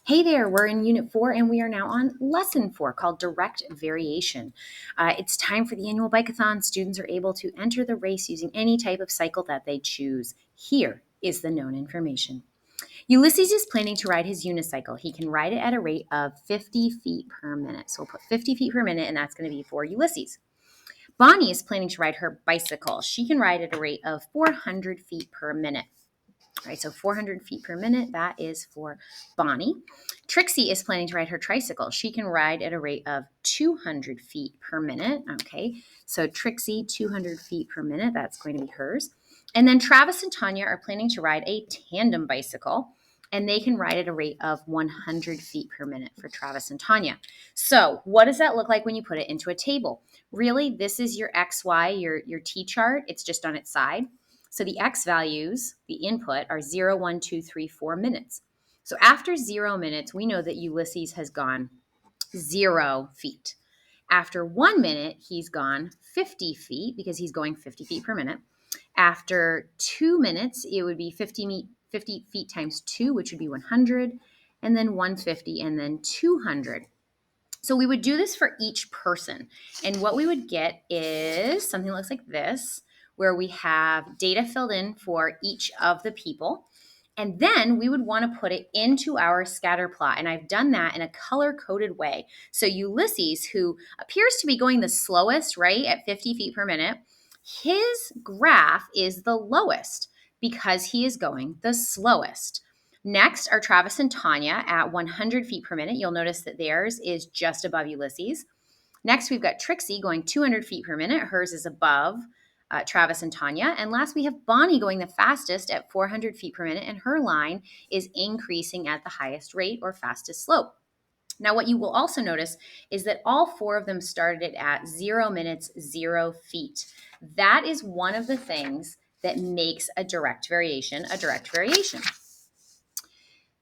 Hey there, we're in Unit 4 and we are now on Lesson 4 called Direct Variation. It's time for the annual bike-a-thon. Students are able to enter the race using any type of cycle that they choose. Here is the known information. Ulysses is planning to ride his unicycle. He can ride it at a rate of 50 feet per minute. So we'll put 50 feet per minute and that's going to be for Ulysses. Bonnie is planning to ride her bicycle. She can ride at a rate of 400 feet per minute. All right, so 400 feet per minute, that is for Bonnie. Trixie is planning to ride her tricycle. She can ride at a rate of 200 feet per minute. Okay, so Trixie, 200 feet per minute, that's going to be hers. And then Travis and Tanya are planning to ride a tandem bicycle, and they can ride at a rate of 100 feet per minute for Travis and Tanya. So what does that look like when you put it into a table? Really, this is your XY, your T chart. It's just on its side. So the X values, the input, are 0, 1, 2, 3, 4 minutes. So after 0 minutes, we know that Ulysses has gone 0 feet. After 1 minute, he's gone 50 feet because he's going 50 feet per minute. After 2 minutes, it would be 50 feet times 2, which would be 100, and then 150, and then 200. So we would do this for each person. And what we would get is something that looks like this, where we have data filled in for each of the people. And then we would want to put it into our scatter plot. And I've done that in a color-coded way. So Ulysses, who appears to be going the slowest, right, at 50 feet per minute, his graph is the lowest because he is going the slowest. Next are Travis and Tanya at 100 feet per minute. You'll notice that theirs is just above Ulysses. Next, we've got Trixie going 200 feet per minute. Hers is above Travis and Tanya. And last, we have Bonnie going the fastest at 400 feet per minute, and her line is increasing at the highest rate or fastest slope. Now, what you will also notice is that all 4 of them started at 0 minutes, 0 feet. That is one of the things that makes a direct variation a direct variation.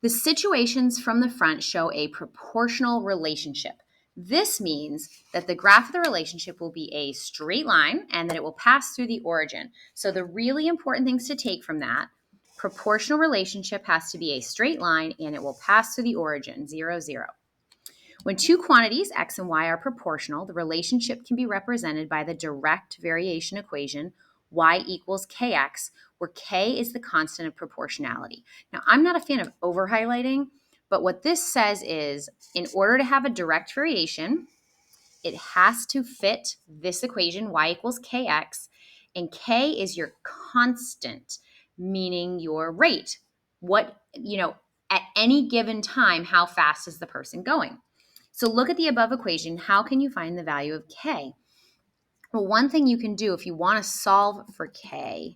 The situations from the front show a proportional relationship. This means that the graph of the relationship will be a straight line and that it will pass through the origin. So the really important things to take from that, proportional relationship has to be a straight line and it will pass through the origin, 0, 0. When two quantities, x and y, are proportional, the relationship can be represented by the direct variation equation, y equals kx, where k is the constant of proportionality. Now, I'm not a fan of over-highlighting, but what this says is, in order to have a direct variation, it has to fit this equation, y equals kx, and k is your constant, meaning your rate. At any given time, how fast is the person going? So look at the above equation. How can you find the value of k? Well, one thing you can do if you want to solve for k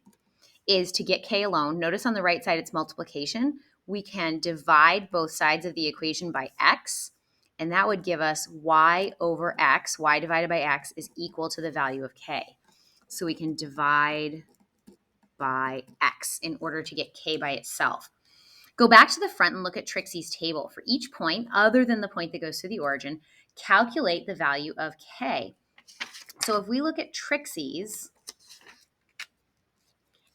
is to get k alone. Notice on the right side it's multiplication. We can divide both sides of the equation by x, and that would give us y over x. Y divided by x is equal to the value of k. So we can divide by x in order to get k by itself. Go back to the front and look at Trixie's table. For each point, other than the point that goes through the origin, calculate the value of k. So if we look at Trixie's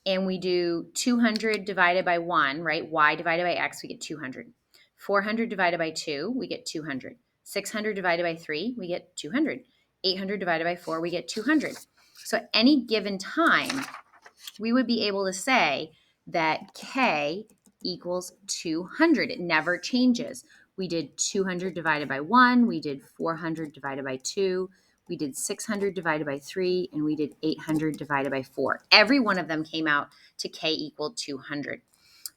and we do 200 divided by 1, right? Y divided by x, we get 200. 400 divided by 2, we get 200. 600 divided by 3, we get 200. 800 divided by 4, we get 200. So at any given time, we would be able to say that k equals 200. It never changes. We did 200 divided by 1, we did 400 divided by 2, we did 600 divided by 3, and we did 800 divided by 4. Every one of them came out to k equal 200.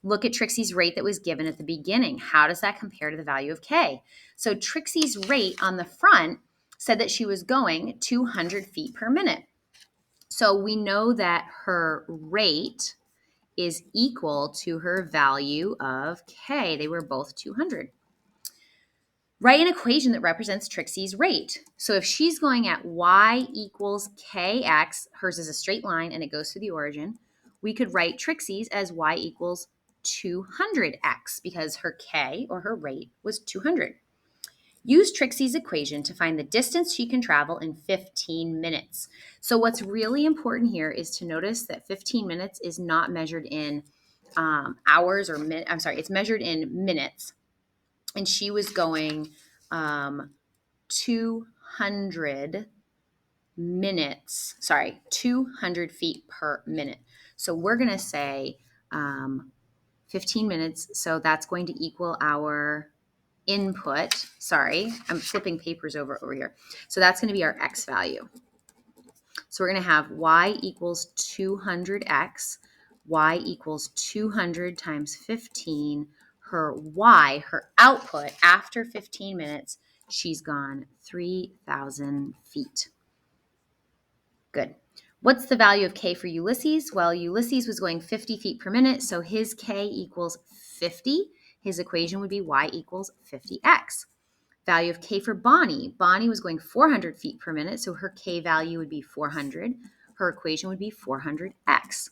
Look at Trixie's rate that was given at the beginning. How does that compare to the value of k? So Trixie's rate on the front said that she was going 200 feet per minute. So we know that her rate is equal to her value of k. They were both 200. Write an equation that represents Trixie's rate. So if she's going at y equals kx, hers is a straight line and it goes through the origin, we could write Trixie's as y equals 200x because her k, or her rate, was 200. Use Trixie's equation to find the distance she can travel in 15 minutes. So what's really important here is to notice that 15 minutes is not measured in hours or minutes. I'm sorry, it's measured in minutes. and she was going 200 feet per minute. So we're going to say 15 minutes. So that's going to equal our input. Sorry, I'm flipping papers over here. So that's going to be our x value. So we're going to have y equals 200x. Y equals 200 times 15. Her y, her output after 15 minutes, she's gone 3,000 feet. Good. What's the value of k for Ulysses? Well, Ulysses was going 50 feet per minute, so his k equals 50. His equation would be y equals 50x. Value of k for Bonnie. Bonnie was going 400 feet per minute, so her k value would be 400. Her equation would be 400x.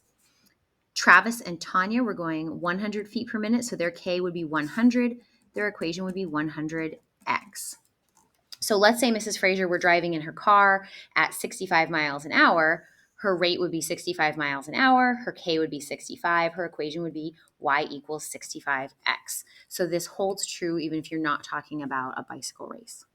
Travis and Tanya were going 100 feet per minute, so their k would be 100. Their equation would be 100x. So let's say Mrs. Fraser were driving in her car at 65 miles an hour. Her rate would be 65 miles an hour. Her K would be 65. Her equation would be Y equals 65X. So this holds true even if you're not talking about a bicycle race.